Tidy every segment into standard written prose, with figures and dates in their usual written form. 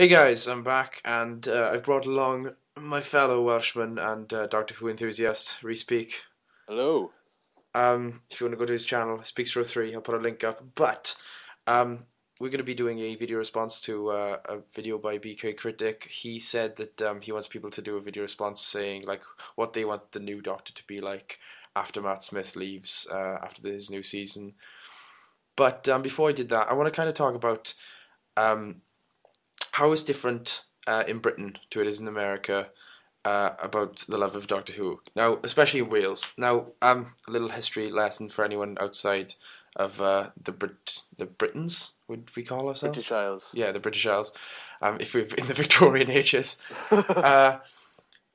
Hey guys, I'm back and I've brought along my fellow Welshman and Doctor Who enthusiast, Re-Speak. Hello. If you want to go to his channel, Peakster03, I'll put a link up. But um, we're going to be doing a video response to a video by BK Critic. He said that he wants people to do a video response saying like what they want the new Doctor to be like after Matt Smith leaves after his new season. But before I did that, I want to kind of talk about um, how it's different in Britain to it is in America about the love of Doctor Who. Now, especially in Wales. Now, a little history lesson for anyone outside of the Britons, would we call British ourselves? Isles. Yeah, the British Isles. If we're in the Victorian ages. Uh,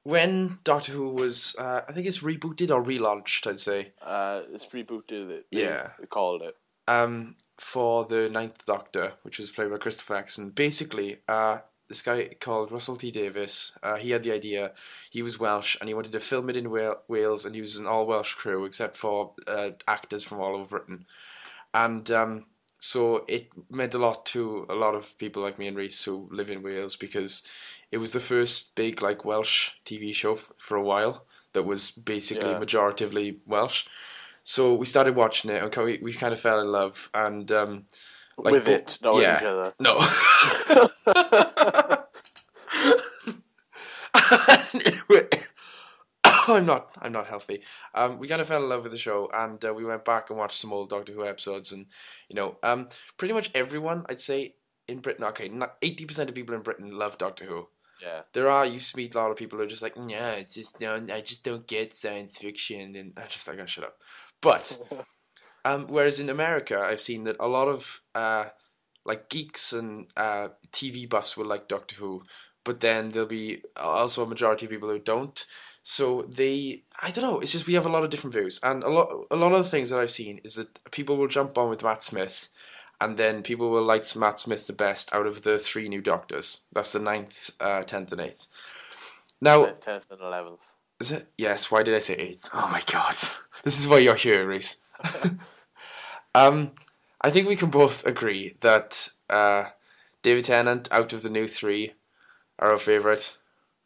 when Doctor Who was, I think it's rebooted or relaunched, I'd say. It's rebooted. They Yeah. called it. For the Ninth Doctor, which was played by Christopher Eccleston. Basically, this guy called Russell T Davies, he had the idea. He was Welsh and he wanted to film it in Wales and use an all Welsh crew except for actors from all over Britain. And so it meant a lot to a lot of people like me and Reese who live in Wales because it was the first big like Welsh TV show for a while that was basically Yeah. majoritively Welsh. So we started watching it and we kind of fell in love and like With it, not with each yeah, other. no. I'm not healthy. We kind of fell in love with the show, and we went back and watched some old Doctor Who episodes, and pretty much everyone I'd say in Britain. Okay, 80% of people in Britain love Doctor Who. Yeah. There are used to meet a lot of people who are just like, yeah, it's just no, I just don't get science fiction, and I just like, oh, shut up. But whereas in America, I've seen that a lot of like geeks and TV buffs will like Doctor Who, but then there'll be also a majority of people who don't. So I don't know. It's just we have a lot of different views, and a lot of the things that I've seen is that people will jump on with Matt Smith, and then people will like Matt Smith the best out of the three new Doctors. That's the ninth, 10th, and 8th. Now, 10th and 11th. is it? Yes. Why did I say 8th? Oh my god! This is why you're here, Reese. Um, I think we can both agree that David Tennant, out of the new three, are our favourite.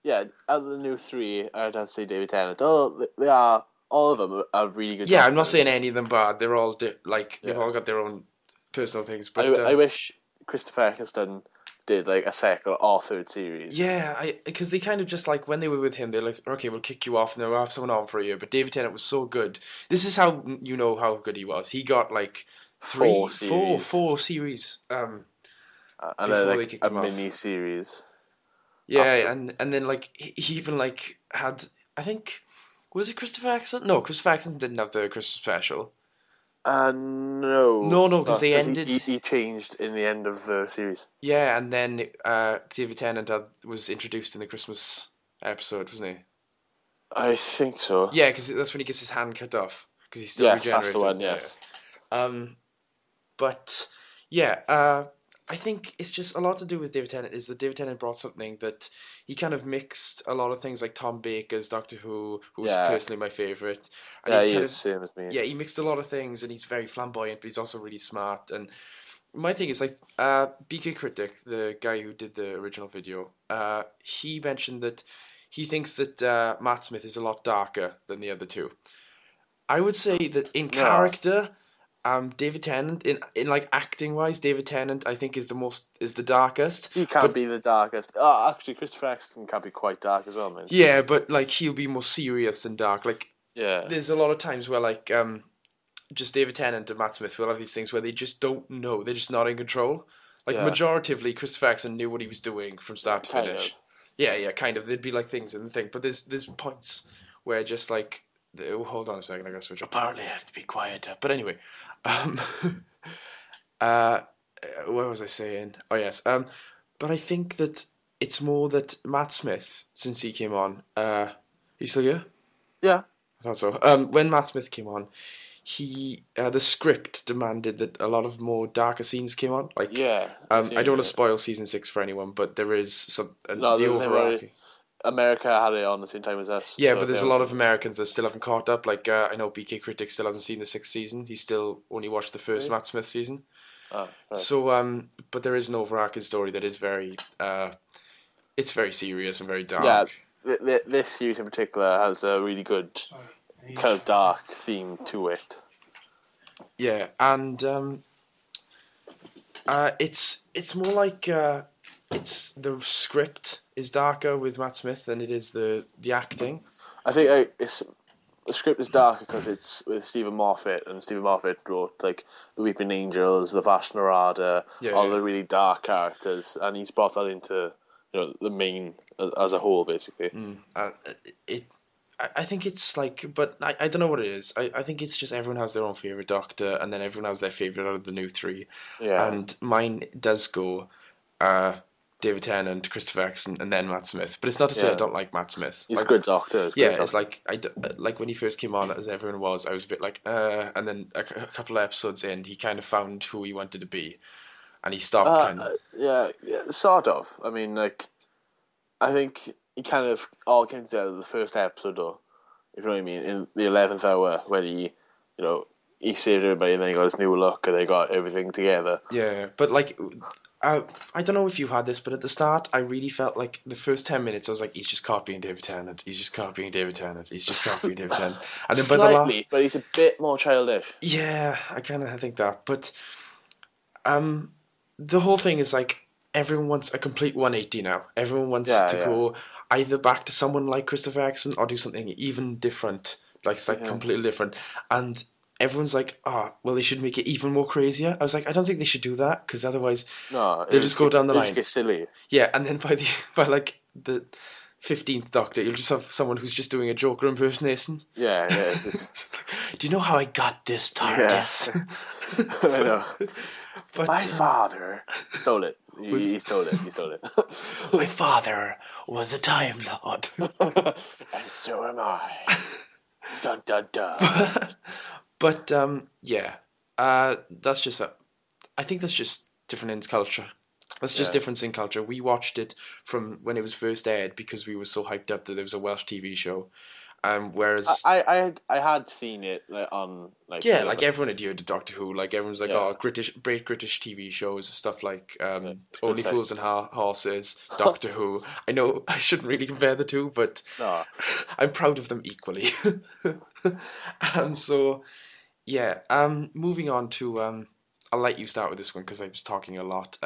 Yeah, out of the new three, I'd have to say David Tennant. Oh, they are, all of them are really good Yeah, I'm not doctors. saying any of them bad. They're all they've Yeah. all got their own personal things. I, But I wish Christopher Eccleston did like a second or third series. yeah, I because they kind of just like when they were with him, they're like, okay, we'll kick you off and then we'll have someone on for a year. But David Tennant was so good. This is how you know how good he was. He got like three, Four four, series. four series And then before they like kicked a him off. mini series after. Yeah, and then like he even like had I think was it Christopher Eccleston? No, Christopher Eccleston didn't have the Christmas special. No, No, because they because ended. he changed in the end of the series. Yeah, and then David Tennant was introduced in the Christmas episode, wasn't he? I think so. Yeah, because that's when he gets his hand cut off because he's still Yes, that's the regenerating. one. Yeah. Yes. Um, but yeah, I think it's just a lot to do with David Tennant. Is that David Tennant brought something that he kind of mixed a lot of things like Tom Baker's Doctor Who, who's Yeah. personally my favorite, and Yeah, he he kind is of same as me. yeah he mixed a lot of things, and he's very flamboyant, but he's also really smart. And my thing is like BK Critic, the guy who did the original video, he mentioned that he thinks that Matt Smith is a lot darker than the other two. I would say that in No, character, David Tennant in like acting wise, David Tennant I think is the darkest. he can't But be the darkest. Oh, actually, Christopher Eccleston can be quite dark as well, man. yeah, but like he'll be more serious than dark. Like Yeah, there's a lot of times where like just David Tennant and Matt Smith will have these things where they just don't know. They're just not in control. Like yeah, majoritively, Christopher Eccleston knew what he was doing from start to kind finish. of. Yeah, yeah, kind of. There'd be like things in the thing, but there's points where just like oh, hold on a second, I gotta switch. Apparently, I have to be quieter. But anyway, um, uh, what was I saying? Oh yes, but I think that it's more that Matt Smith, since he came on, you still here? Yeah, I thought so. When Matt Smith came on, he the script demanded that a lot of more darker scenes came on. Like, yeah. I don't Same want to here. spoil season 6 for anyone, but there is some No, the they were. overarching. America had it on the same time as us, Yeah, so but there's there a was lot of something. Americans that still haven't caught up. Like I know BK Critic still hasn't seen the 6th season. He's still only watched the first Really? Matt Smith season. Oh, right. So, but there is an overarching story that is it's very serious and very Yeah, dark. this series in particular has a really good kind of dark theme to it. Yeah, and it's more like it's the script is darker with Matt Smith than it is the acting. I think the script is darker because it's with Stephen Moffat, and Stephen Moffat wrote like The Weeping Angels, The Vast Narada, Yeah, all yeah. the really dark characters, and he's brought that into the main as a whole, basically. Uh, it I think it's like, but I don't know what it is. I think it's just everyone has their own favorite Doctor, and then everyone has their favorite out of the new three, Yeah, and mine does go uh, David Tennant, Christopher Eccleston, and then Matt Smith. But it's not to say I yeah, don't like Matt Smith. he's a Like, good Doctor. He's a yeah, great it's Doctor. like like when he first came on, as everyone was, I was a bit like, and then a couple of episodes in, he kind of found who he wanted to be, and he stopped kind of. Yeah, sort of. I mean, like, I think he kind of all came together the first episode, though. If you know what I mean, in the 11th hour, when he saved everybody, and then he got his new look, and they got everything together. Yeah, but like, I don't know if you had this, but at the start, I really felt like the first 10 minutes, I was like, he's just copying David Tennant. He's just copying David Tennant. He's just copying David Tennant. And then by the last, Slightly, but he's a bit more childish. yeah, I kind of think that. But the whole thing is like everyone wants a complete 180 now. Everyone wants Yeah, to yeah, go either back to someone like Christopher Eccleston or do something even different, like it's like yeah. completely different. And everyone's like, oh, well, they should make it even more crazier. I was like, I don't think they should do that because otherwise No, they'll just go down the it just line. gets silly. Yeah, and then by like the 15th Doctor, you'll just have someone who's just doing a Joker impersonation. Yeah, yeah, it's just Do you know how I got this yeah. TARDIS? I know. But My father stole it. He stole it. He stole it. my father was a Time Lord. And so am I. Dun dun dun. But yeah, that's just I think that's just different in culture. That's just Yeah. difference in culture. We watched it from when it was first aired because we were so hyped up that there was a Welsh TV show. Whereas I had seen it on like yeah, like everyone had heard of Doctor Who. Like everyone's like, Yeah. oh, great British TV shows, stuff like Only good Fools and Horses, Doctor Who. I know I shouldn't really compare the two, but No. I'm proud of them equally. And so, yeah. Moving on to I'll let you start with this one because I was talking a lot.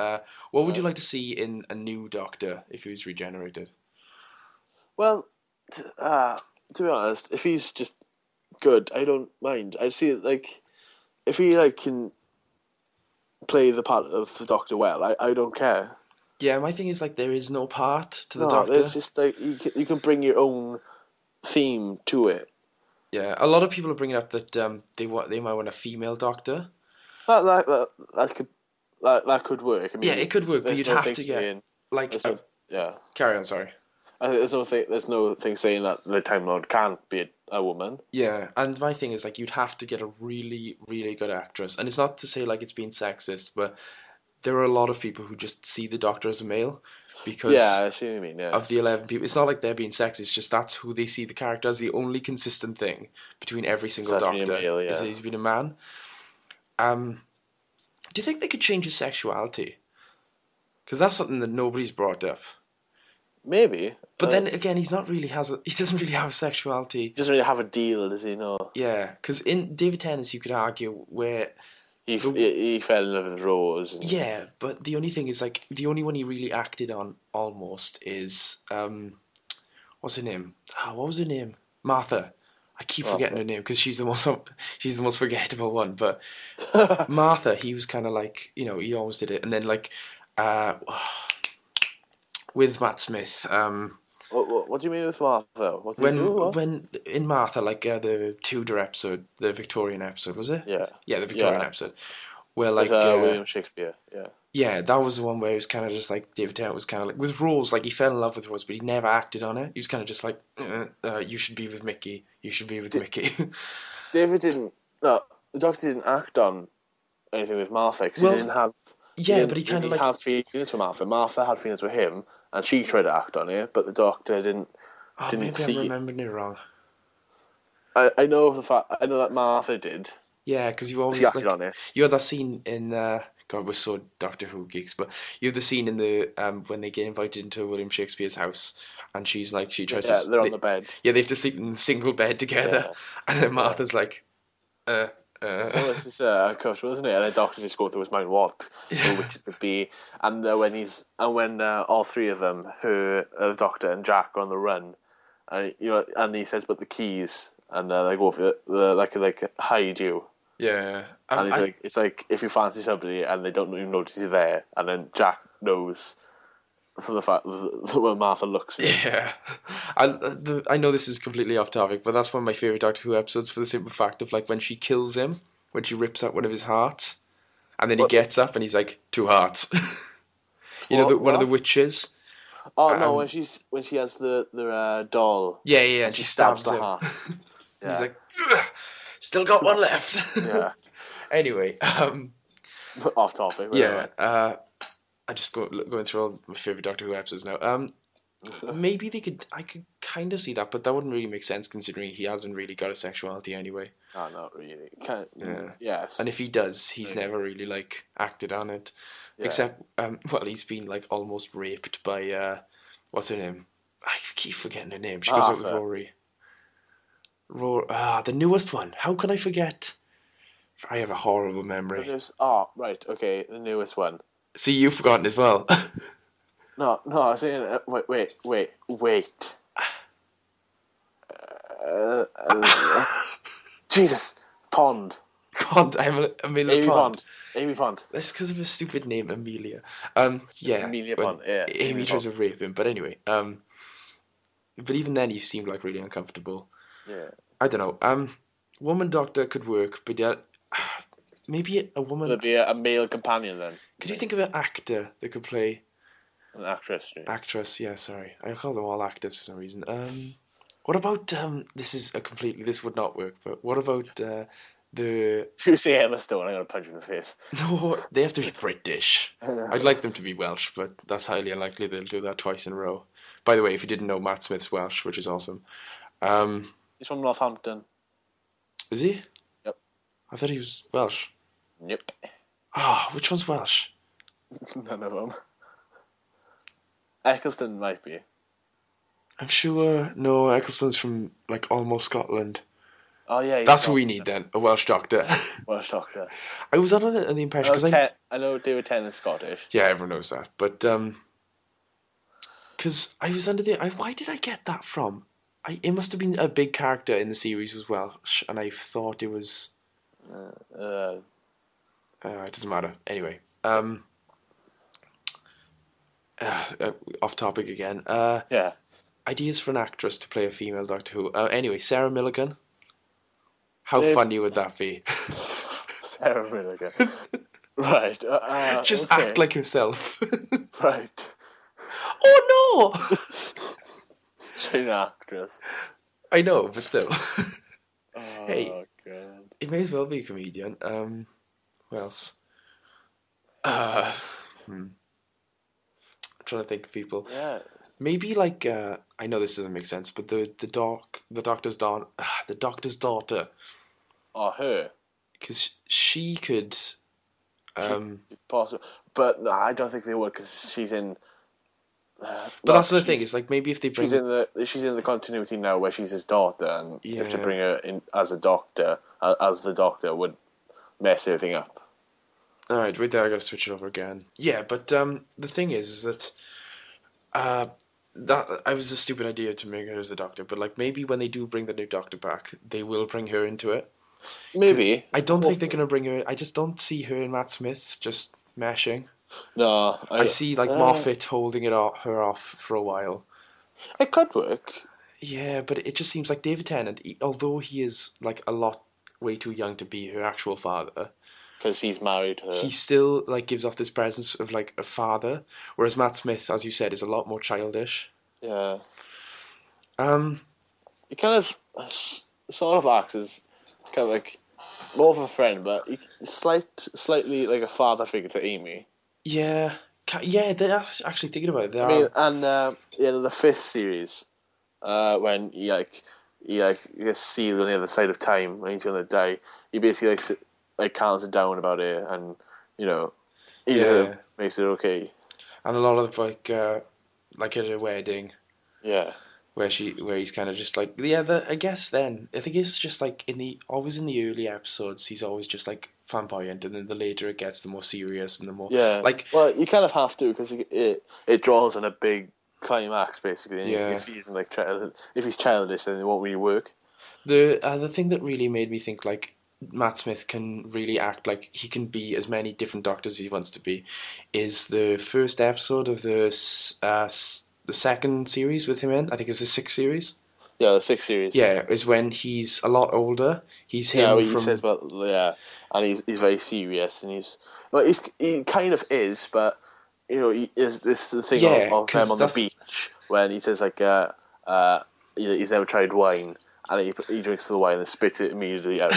What would you like to see in a new Doctor if he was regenerated? Well, to be honest, if he's just good, I don't mind. I see it like if he like can play the part of the Doctor well, I don't care. Yeah, my thing is like there is no part to the No, Doctor. it's just like you can bring your own theme to it. Yeah, a lot of people are bringing up that they might want a female Doctor. That could work. I mean, Yeah, it could work, but there's you'd no have thing to saying, like yeah. carry on. Sorry. There's no thing saying that the Time Lord can't be a woman. Yeah, and my thing is like you'd have to get a really, really good actress, and it's not to say like it's being sexist, but there are a lot of people who just see the Doctor as a male because Yeah, I see what you mean. Yeah, of the 11 people. It's not like they're being sexist; it's just that's who they see the character as. The only consistent thing between every single It's actually a Doctor male, is yeah. that he's been a man. Do you think they could change his sexuality? Because that's something that nobody's brought up. Maybe. But then again, he doesn't really have a sexuality. He doesn't really have a deal, does he? No. Yeah, because in David Tennant, you could argue where He fell in love with Rose. And yeah, but the only thing is like the only one he really acted on almost is what's her name? What was her name? Martha. I keep forgetting her name because she's the most forgettable one. But Martha, he was kind of like he always did it, and then like with Matt Smith. What do you mean with Martha? What did he do? What? When in Martha, like the Tudor episode, the Victorian episode, was it? Yeah. Yeah, the Victorian Yeah. episode. Where like With William Shakespeare. Yeah. yeah, that was the one where it was kind of just like David Tennant was kind of like with Rose, like he fell in love with Rose, but he never acted on it. He was kind of just like, you should be with Mickey. You should be with Mickey. David didn't. No, the Doctor didn't act on anything with Martha because Well, he didn't have. Yeah, but he kind of like have feelings for Martha. Martha had feelings for him, and she tried to act on it, but the Doctor didn't. Didn't maybe see. I'm remembering it wrong. I know the fact. I know that Martha did. Yeah, because you always She acted on it. you had that scene in God, we're so Doctor Who geeks. But you have the scene in the when they get invited into William Shakespeare's house, and she's like, she tries Yeah, they're on the bed. yeah, they have to sleep in a single bed together, Yeah, and then yeah. Martha's like, uh, So it's just uncomfortable, isn't it? And the doctor's just going through his mind what the witches could be, and when all three of them, her, the doctor and Jack, are on the run, and and he says, "But the keys," and they go for the like hide you, yeah. and it's like if you fancy somebody and they don't even notice you're there, and then Jack knows from the fact that when Martha looks at him. Yeah, I know this is completely off topic, but that's one of my favorite Doctor Who episodes for the simple fact of like when she kills him, when she rips out one of his hearts, and then he What? gets up and he's like, two hearts. You know, one of the What? witches. Oh no, when she has the doll. Yeah, yeah, yeah, And and she she stabs stabs the him. heart. And he's Yeah. like, "Ugh, still got one left. Yeah. Anyway, Off topic. yeah, I just going through all my favorite Doctor Who episodes now. Maybe I could kind of see that, but that wouldn't really make sense considering he hasn't really got a sexuality anyway. Oh, not really. Yeah. Yes. And if he does, he's never really like acted on it, Yeah. except well, he's been like almost raped by what's her name? I keep forgetting her name. She goes out with Arthur. Rory. The newest one. How can I forget? I have a horrible memory. Right. Okay, the newest one. See, you've forgotten as well. No, I was saying. Wait. Jesus, Pond. God, Amelia Amy Pond. Pond. Amy Pond. That's because of a stupid name, Amelia. Yeah. Amelia when Pond. Yeah. Amy tries to rape him, but anyway. But even then, he seemed like really uncomfortable. Yeah. I don't know. Woman doctor could work, but yeah, maybe a woman. Would there be a male companion then? Could you think of an actor that could play An actress? Yeah. actress? Yeah, sorry, I call them all actors for some reason. What about this would not work. But what about the If you say Emma Stone, I'm gonna punch you in the face. no? They have to be British. I'd like them to be Welsh, but that's highly unlikely they'll do that twice in a row. By the way, if you didn't know, Matt Smith's Welsh, which is awesome. He's from Northampton. Is he? Yep. I thought he was Welsh. Yep. Ah, which one's Welsh? None of them. Eccleston might be. I'm sure. No, Eccleston's from like almost Scotland. Oh yeah. That's what we need then, a Welsh doctor. Welsh doctor. I was under the impression because I know David Tennant's Scottish. yeah, everyone knows that, but because I was under the why did I get that from? It must have been a big character in the series was Welsh, and I thought it was. It doesn't matter. Anyway, off topic again. Yeah. Ideas for an actress to play a female Doctor Who. Anyway, Sarah Milligan. How Maybe. funny would that be? Sarah Milligan. Right. Just okay. act like herself. Right. Oh no! She's an actress. I know, but still. Oh, Hey. God. It may as well be a comedian. Who else? I'm trying to think of people. Yeah. Maybe like I know this doesn't make sense, but the doctor's daughter, Or her. because she could. Possible. But no, I don't think they would because she's in. But that's the thing. It's like maybe if they bring. She's in the continuity now where she's his daughter, and if Yeah. to bring her in as a doctor, as the doctor would mess everything up. All right, wait there. I gotta switch it over again. Yeah, but the thing is that that I was a stupid idea to make her as the doctor, but like maybe when they do bring the new doctor back, they will bring her into it. Maybe. I don't think they're gonna bring her. I just don't see her and Matt Smith just meshing. No, I see like Moffat holding her off for a while. It could work. Yeah, but it just seems like David Tennant, although he is like a lot way too young to be her actual father, Because he's married her. he still like gives off this presence of like a father, whereas Matt Smith, as you said, is a lot more childish. Yeah. Um, He kind of sort of acts as kind of like more of a friend, but slightly like a father figure to Amy. yeah, that's actually thinking about it. They I are. mean, and the fifth series, when he gets sealed on the other side of time when he's gonna die, he basically like calms it down about it, and you know Yeah, makes it okay. and a lot of like at a wedding Yeah. where he's kind of just like yeah. I guess then I think it's just like always in the early episodes he's always just like flamboyant, and then the later it gets, the more serious and the more Yeah. like Well, you kind of have to because it draws on a big climax basically. And yeah. if he's like if he's childish, then it won't really work. The thing that really made me think like Matt Smith can really act like he can be as many different doctors as he wants to be is the first episode of the second series with him in. I think it's the sixth series. Yeah, the sixth series. Yeah, is when he's a lot older. He's Yeah, him what he says from about and he's very serious, and he kind of is, but he is this is the thing yeah, of them because on the that's beach when he says he's never tried wine, and he drinks the wine and spits it immediately out.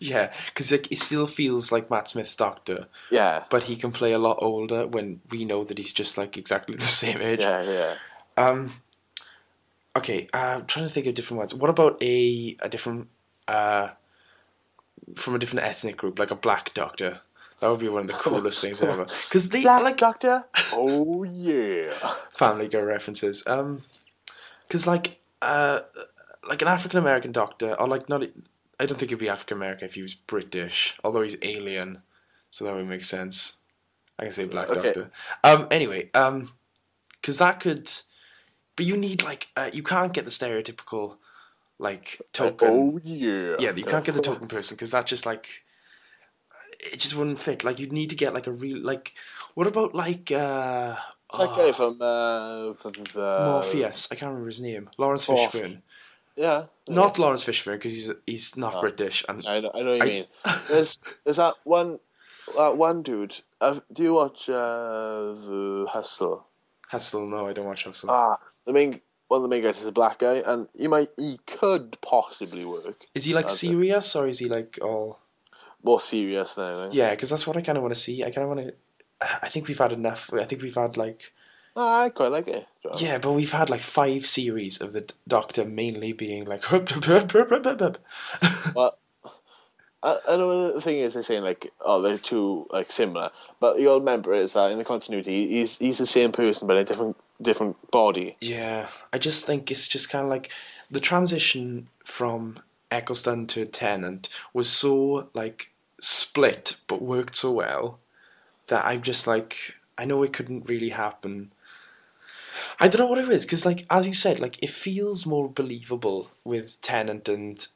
yeah, because like, it still feels like Matt Smith's Doctor, Yeah, but he can play a lot older when we know that he's just like exactly the same age. yeah. Um, okay, I'm trying to think of different ones. What about a different from a different ethnic group, like a black doctor? That would be one of the coolest things ever. Because they Black like Doctor. Oh yeah. Family Guy references. Because like an African American doctor, or like not. I don't think he'd be African American if he was British, although he's alien, so that would make sense. I can say black Okay. doctor. Anyway, because that could, but you need like you can't get the stereotypical like token. Oh yeah. Yeah, you can't get the token person because that just like it just wouldn't fit. Like you'd need to get like a real like. What about like It's that guy from Morpheus? I can't remember his name. Lawrence Morph. Fishburne. Yeah. Not Lawrence Fishburne because he's not Oh. British. And I know what you mean. There's that one dude. Do you watch the Hustle? Hustle. No, I don't watch Hustle. One of the main guys is a black guy, and he could possibly work. Is he like serious or is he like all More serious than anything. Yeah, because that's what I kind of want to see. I kind of want to. I think we've had enough. I think we've had like. I quite like it. Yeah, but we've had like 5 series of the Doctor mainly being like. Well, I know the thing is they're saying like, oh, they're too like similar, but you got to remember is that in the continuity, he's the same person but a different body. Yeah, I just think it's just kind of like the transition from Eccleston to Tennant was so like split but worked so well that I'm just like I know it couldn't really happen. I don't know what it is because like as you said like it feels more believable with Tennant and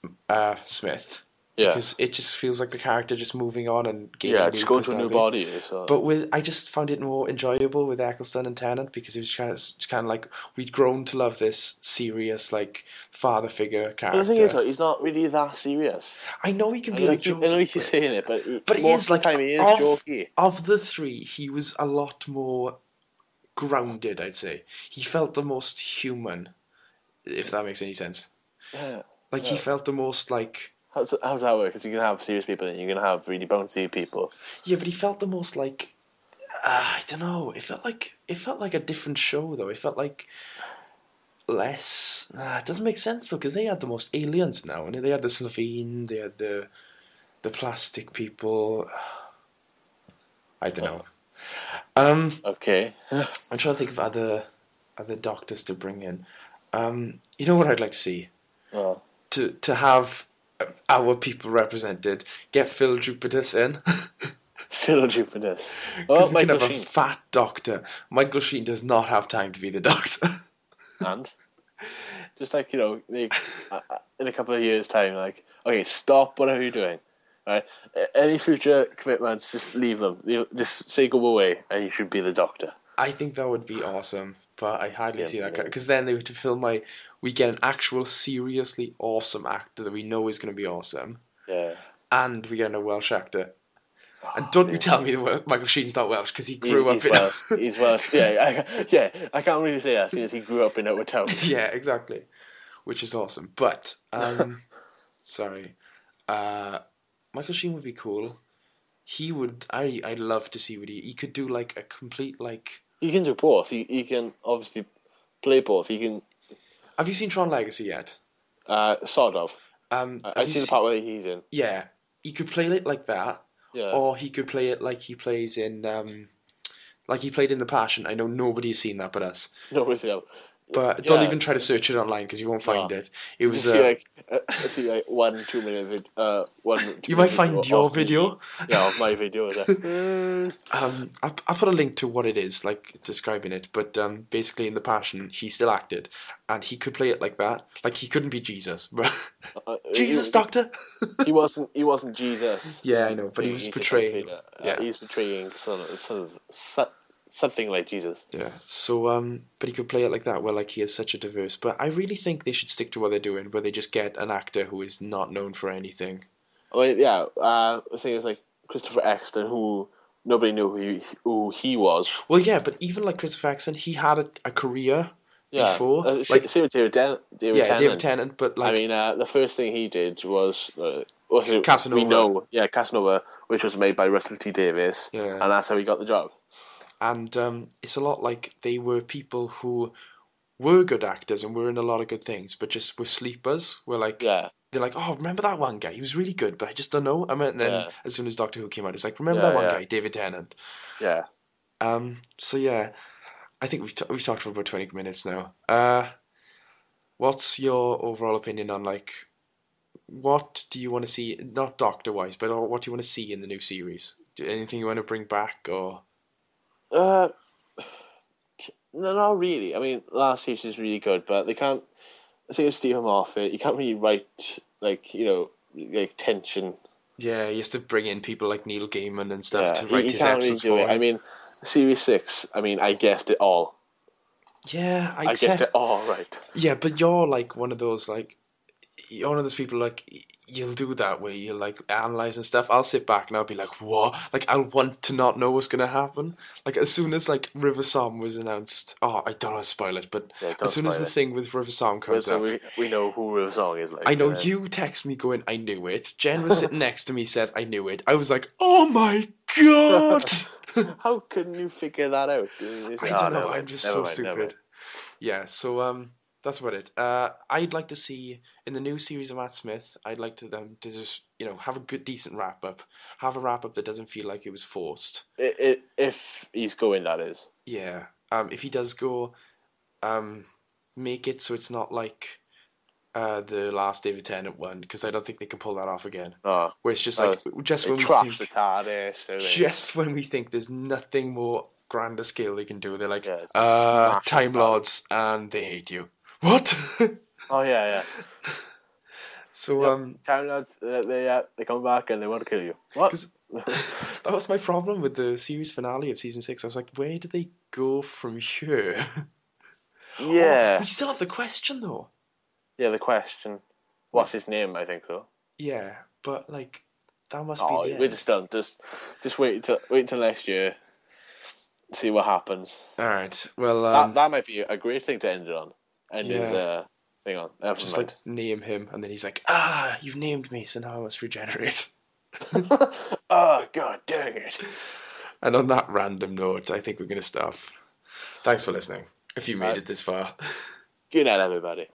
Smith. Yeah. Because it just feels like the character just moving on and gaining Yeah, new just going to a new personality. body. So. But I just found it more enjoyable with Eccleston and Tennant because it was just kind of like we'd grown to love this serious like father figure character. But the thing is, though, he's not really that serious. I know he can be like jokey. I know he keeps saying it, but he most is of the like time he is jokey. Of the 3, he was a lot more grounded. I'd say he felt the most human, if that makes any sense. Yeah. Like he felt the most like. How's that work? Because you can have serious people and you can have really bouncy people. Yeah, but he felt the most like I don't know. It felt like a different show though. It felt like less. It doesn't make sense though because they had the most aliens now, and they had the Slovene, they had the plastic people. I don't know. Okay. I'm trying to think of other doctors to bring in. You know what I'd like to see? Oh. To have our people represented. Get Phil Jupitus in. Phil Jupitus. Because we can have a fat doctor. Michael Sheen does not have time to be the doctor. And just like in a couple of years' time, like okay, stop whatever you're doing. Right? Any future commitments, just leave them. Just say go away, and you should be the doctor. I think that would be awesome, but I hardly see that because then they would to film we get an actual seriously awesome actor that we know is going to be awesome. Yeah. And we get a Welsh actor. And don't you tell me that Michael Sheen's not Welsh because he grew up in Welsh. He's Welsh. Yeah, I can't really say that since he grew up in Ottawa Town. Yeah, exactly. Which is awesome. But sorry. Michael Sheen would be cool. He would. I'd love to see what he could do. Like a complete like. He can do both. He can obviously play both. He can. Have you seen Tron Legacy yet? Sort of. I've seen the part where he's in. Yeah, he could play it like that, Yeah. or he could play it like he plays in like he played in The Passion. I know nobody's seen that but us. No, it's yeah. But don't Yeah. even try to search it online because you won't find No. it. It You was just see like see like 1 2 minute 1 2 you might minute video find your of me. video. Yeah, of my video. Is like, I'll put a link to what it is, like describing it. But basically, in The Passion, he still acted, and he could play it like that. Like he couldn't be Jesus, but Jesus, Doctor. he wasn't Jesus. Yeah, I know, but he was He just like portraying. played Yeah, he's portraying something like Jesus. yeah. So but he could play it like that. Well, like he is such a diverse. But I really think they should stick to what they're doing, where they just get an actor who is not known for anything. Oh yeah, I think it was like Christopher Eccleston, who nobody knew who he was. Well, yeah, but even like Christopher Jackson, he had a career Yeah, before. Like, same with David yeah, David Tennant. Tennant, but I like mean, the first thing he did was Casanova. we know, yeah, Casanova, which was made by Russell T Davies, Yeah. and that's how he got the job. And it's a lot like they were people who were good actors and were in a lot of good things, but just were sleepers. Were like, Yeah, they're like, oh, remember that one guy? He was really good, but I just don't know. I mean, and then yeah, as soon as Doctor Who came out, it's like, remember that yeah, one yeah, guy, David Tennant. yeah. So yeah, I think we've talked for about 20 minutes now. What's your overall opinion on like what do you want to see? Not Doctor wise, but what do you want to see in the new series? Anything you want to bring back or? Uh, no, not really. I mean, last season is really good, but they can't. I think it's Stephen Moffat. You can't really write like like tension. Yeah, he has to bring in people like Neil Gaiman and stuff Yeah, to write he his can't really episodes do for it. I him. mean, Series 6. I mean, I guessed it all. Yeah, I guessed it all right. Yeah, but you're like one of those like you're one of those people like you'll do that where you like analyze and stuff. I'll sit back and I'll be like, what? Like I'll want to not know what's gonna happen. Like as soon as like River Song was announced, oh I don't want to spoil it, but Yeah, as don't soon as spoil the it. thing with River Song comes So up, we know who River Song is like. I know you text me going, I knew it. Jen was sitting next to me, said I knew it. I was like, oh my god. How couldn't you figure that out? I don't know. I'm just so stupid. Yeah, so that's about it. I'd like to see in the new series of Matt Smith. I'd like to them to just have a good, decent wrap up. Have a wrap up that doesn't feel like it was forced. If he's going, that is. Yeah. If he does go, make it so it's not like the last David Tennant one because I don't think they can pull that off again. Oh, Where it's just like just when we trash think the TARDIS. just when we think there's nothing more grander scale they can do, they're like, smash Time the Lords, and they hate you. What? Oh yeah. So Time Lords, they come back and they want to kill you. What? that was my problem with the series finale of season 6. I was like, where do they go from here? Yeah. We still have the question though. Yeah, the question. What's his name? I think so. Yeah, but like that must Oh, be the we're end. just done. Just wait until next year. See what happens. All right. Well, that might be a great thing to end it on. End his thing on. Never just mind. like name him, and then he's like, you've named me, so now I must regenerate. Oh god dang it! And on that random note, I think we're gonna stop. Thanks for listening. If you made it this far. Good night, everybody.